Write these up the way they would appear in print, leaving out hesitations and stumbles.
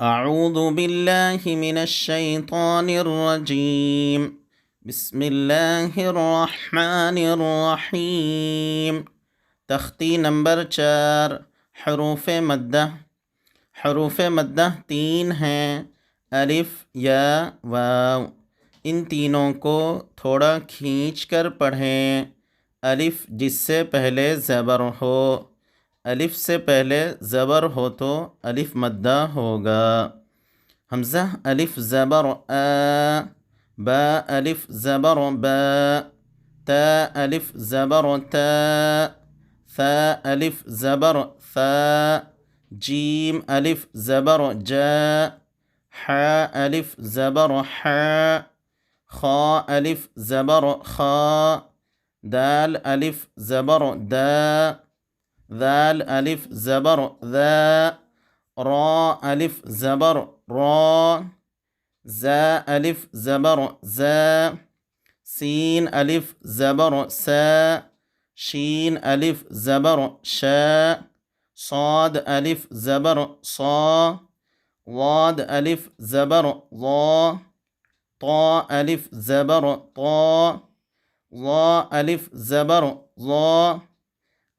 अऊज़ु बिल्लाहि मिनश शैतानिर रजीम। बिस्मिल्लाहिर्रहमानिर्रहीम। तख्ती नंबर 4। हरूफ मद्दा 3 हैं, अलिफ, या, वाव। इन तीनों को थोड़ा खींच कर पढ़ें। अलिफ जिससे पहले ज़बर हो, अलिफ से पहले ज़बर हो तो अलिफ मद्दा होगा। हमज़ा अलिफ ज़बर आ, बा अलिफ ज़बर बा, ता अलिफ ज़बर ता, सा अलिफ ज़बर सा, जीम अलिफ ज़बर जा, हा अलिफ ज़बर हा, खा अलिफ ज़बर खा, दाल अलिफ ज़बर दा, दाल अलिफ ज़बर दा, रा अलिफ ज़बर रा, ज़ा अलिफ ज़बर ज़ा, सीन अलिफ ज़बर सा, शीन अलिफ ज़बर शा, साद अलिफ ज़बर सा, वाद अलिफ ज़बर वा, ता अलिफ ज़बर ता, वा अलिफ ज़बर वा,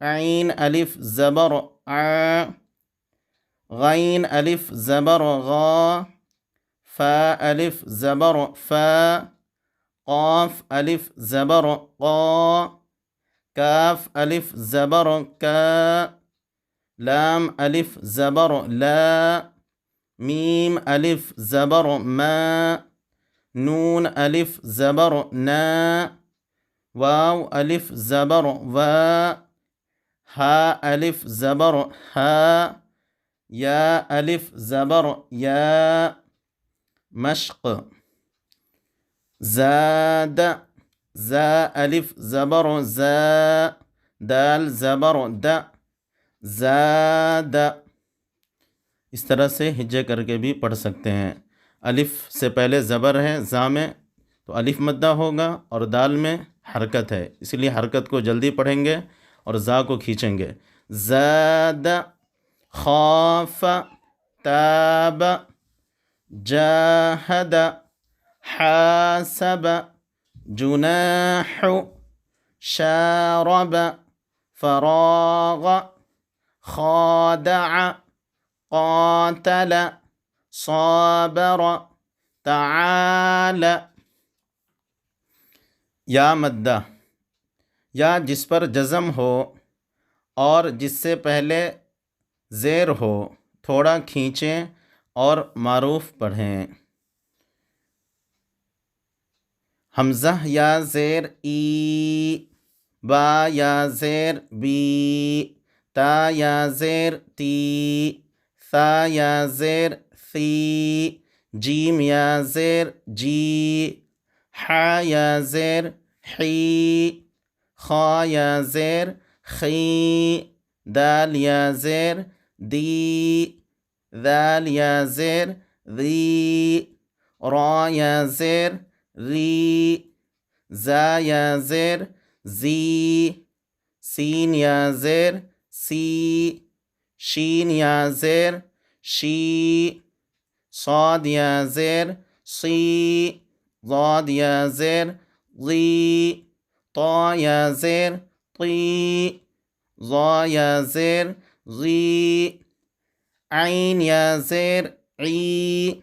ऐन अलिफ ज़बर आ, गैन अलिफ ज़बर गा, फ़ा अलिफ ज़बर फ़ा, क़ाफ़ अलिफ ज़बर क़ा, काफ़ अलिफ ज़बर का, लाम अलिफ ज़बर ला, मीम अलिफ ज़बर मा, नून अलिफ ज़बर ना, वाव अलिफ ज़बर वा, हा अलिफ ज़बर हा, या अलिफ ज़बर या। मश्क़ ज़ाद, ज़ा अलिफ ज़बर ज़ा, दाल ज़बर द, ज़ाद। इस तरह से हिज्जे करके भी पढ़ सकते हैं। अलिफ से पहले ज़बर है ज़ा में, तो अलिफ मद्दा होगा, और दाल में हरकत है, इसलिए हरकत को जल्दी पढ़ेंगे और ज़ा को खींचेंगे। ज़ाद, खाफ, ताब, जाहद, हासब, जुनाह, शारब, फराग, खादअ, क़ातल, साबर, तआल। या मद्दा, या जिस पर जज़म हो और जिससे पहले ज़ेर हो, थोड़ा खींचें और मारूफ पढ़ें। हमज़ा या ज़ेर ई, बा या ज़ेर बी, ता या ज़ेर ती, सा या ज़ेर सी, जीम या ज़ेर जी, हा या ज़ेर ही, खा या ज़ेर खी, दाल या ज़ेर दी, दाल या ज़ेर दी, रा या ज़ेर री, ज़ा या ज़ेर ज़ी, सीन या ज़ेर सी, शीन या ज़ेर शी, साद या ज़ेर सी, ज़ाद या ज़ेर ज़ी, ता या ज़ेर ती, ज़ा या ज़ेर ज़ी, ऐन या ज़ेर ई,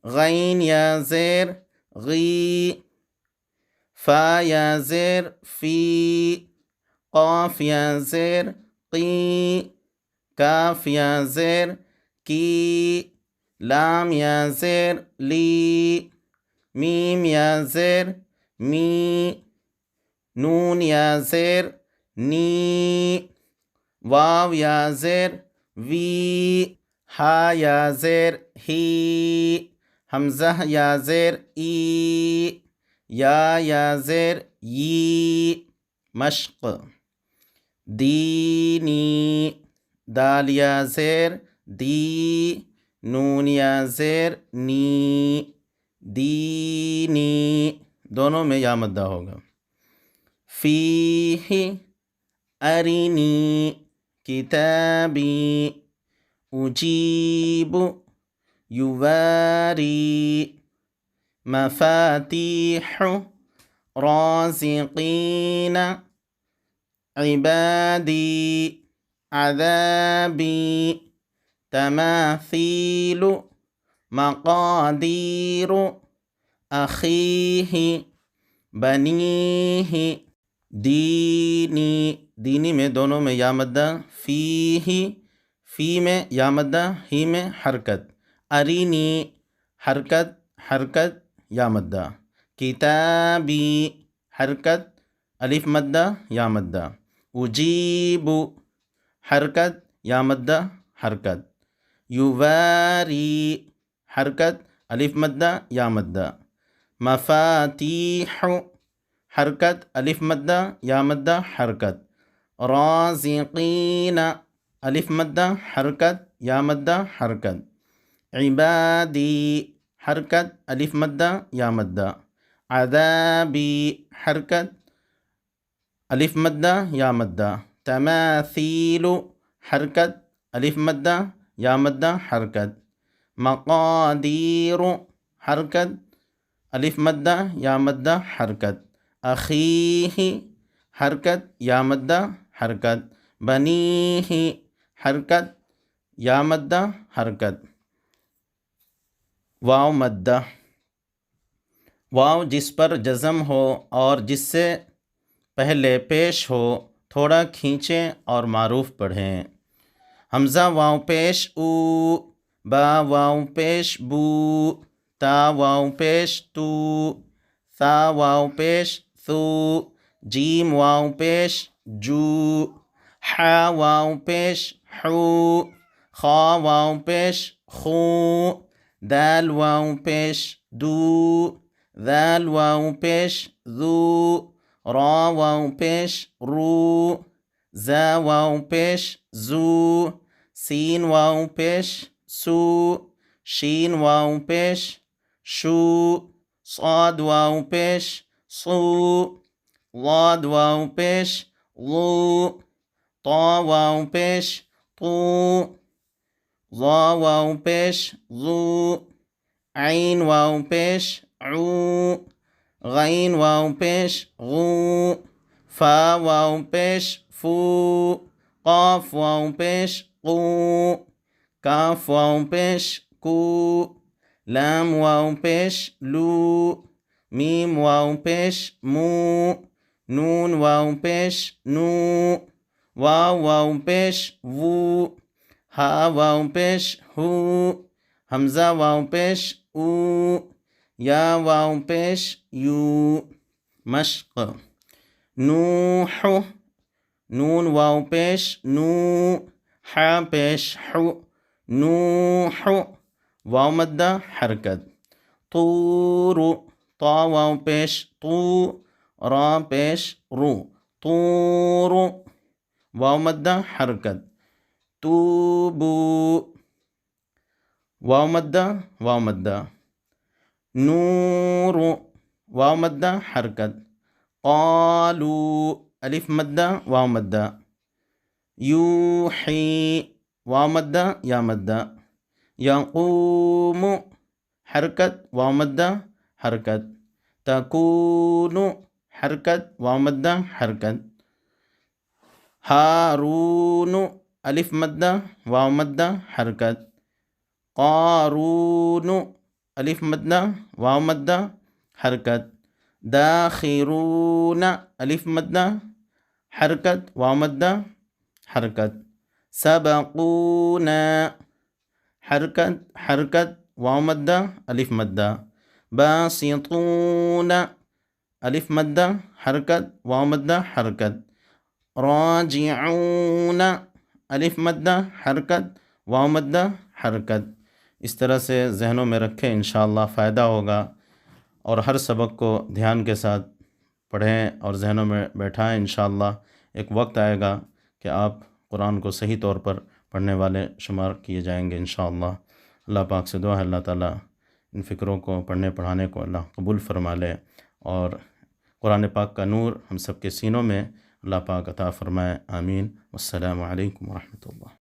गैन या ज़ेर गी, फ़ा या ज़ेर फ़ी, क़ाफ़ या ज़ेर क़ी, काफ़ या ज़ेर की, लाम या ज़ेर ली, मीम या ज़ेर मी, नून या ज़ेर नी, वाव या ज़ेर वी, हा या ज़ेर ही, हमज़ा या ज़ेर ई, या ज़ेर यी। मश्क़ दीनी, दाल या ज़ेर दी, नून या ज़ेर नी, दीनी। दोनों में या मद्दा होगा। फ़ीही, अरिनी, किताबी, उजीबु, युवारी, मफातीह, राज़िक़ीन, इबादी, अज़ाबी, तमासीलु, मक़ादीरु, अख़ीही, बनीही, दीनी, दीनी में दोनों में या मद्दा, फ़ीही, फ़ी में या मद्दा, ही में हरकत, अरीनी, हरकत हरकत या मद्दा, किताबी, हरकत अलिफ मद्दा या मद्दा, उजीबु, हरकत या मद्दा हरकत, युवारी, हरकत अलिफ मद्दा या मद्दा, मफातीह, हरकत अलिफ मद्दा या मद्दा हरकत, राज़िक़ीन, अलिफ मद्दा हरकत या मद्दा हरकत, इबादी, हरकत अलिफ मद्दा या मद्दा, अज़ाबी, हरकत अलिफ मद्दा या मद्दा, तमासीलु, हरकत अलिफ मद्दा या मद्दा हरकत, मक़ादीरु, हरकत अलिफ मद्दा या मद्दा हरकत, अख़ीही, हरकत या मद्दा हरकत, बनीही, हरकत या मद्दा हरकत। वाव मद्दा, वाव जिस पर जज़म हो और जिससे पहले पेश हो थोड़ा खींचें और मारूफ पढ़ें। हमज़ा वाव पेश ऊ, बा वाव पेश बू, ता वाव पेश तू, सा वाव पेश सू, जीम वाव पेश जू, हा वाव पेश हू, खा वाव पेश खू, दाल वाव पेश दू, दाल वाव पेश जू, रा वाव पेश रू, जा वाव पेश जू, सीन वाव पेश सू, शीन वाव पेश शू, साद वाव पेश सू, वाद वाव पेश लू, ता वाव पेश तू, ज़ा वाव पेश ज़ू, ऐन वाव पेश ऊ, गैन वाव पेश गू, फा वाव पेश फू, क़ाफ वाव पेश कू, काफ वाव पेश कू, लाम वाव पेश लू, मीम वाव पेश मू, नून वाव पेश नू, वाव पेश वू, हा वाव पेश हू, हमज़ा वाव पेश ऊ, या वाव पेश यू। मश्क़, नूह, नून वाव पेश नू, हा पेश हू, नूह, वाव मद्दा हरकत, तूरु, ता वाव पेश तू, रा पेश रू, तूरु, वाव मद्दा हरकत, तूबू, वाव मद्दा, नूरु, वाव मद्दा हरकत, क़ालू, अलिफ मद्दा वाव मद्दा, यूही, वाव मद्दा या मद्दा, यक़ूमु, हरकत वाव मद्दा हरकत, तकूनु, हरकत वाव मद्दा हरकत, हारून, अलिफ मद्दा वाव मद्दा हरकत, क़ारून, अलिफ मद्दा वाव मद्दा हरकत, दाखिरून, अलिफ मद्दा हरकत वाव मद्दा हरकत, सबक़ूना, हरकत वाव मद्दा अलिफ मद्दा, बासितून, अलिफ मद्दा हरकत वाव मद्दा हरकत, राजिऊन, अलिफ मद्दा हरकत वाव मद्दा हरकत। इस तरह से ज़हनों में रखें, इंशाअल्लाह फ़ायदा होगा। और हर सबक को ध्यान के साथ पढ़ें और ज़हनों में बैठाएं। इंशाअल्लाह एक वक्त आएगा कि आप कुरान को सही तौर पर पढ़ने वाले शुमार किए जाएंगे इंशाअल्लाह। अल्लाह पाक से दुआ है अल्लाह ताला इन फ़िक्रों को पढ़ने पढ़ाने को अल्लाह कबूल फरमा ले और कुरान पाक का नूर हम सब के सीनों में अल्लाह पाक अता फ़रमाए। आमीन। वस्सलामु अलैकुम व रहमतुल्लाह।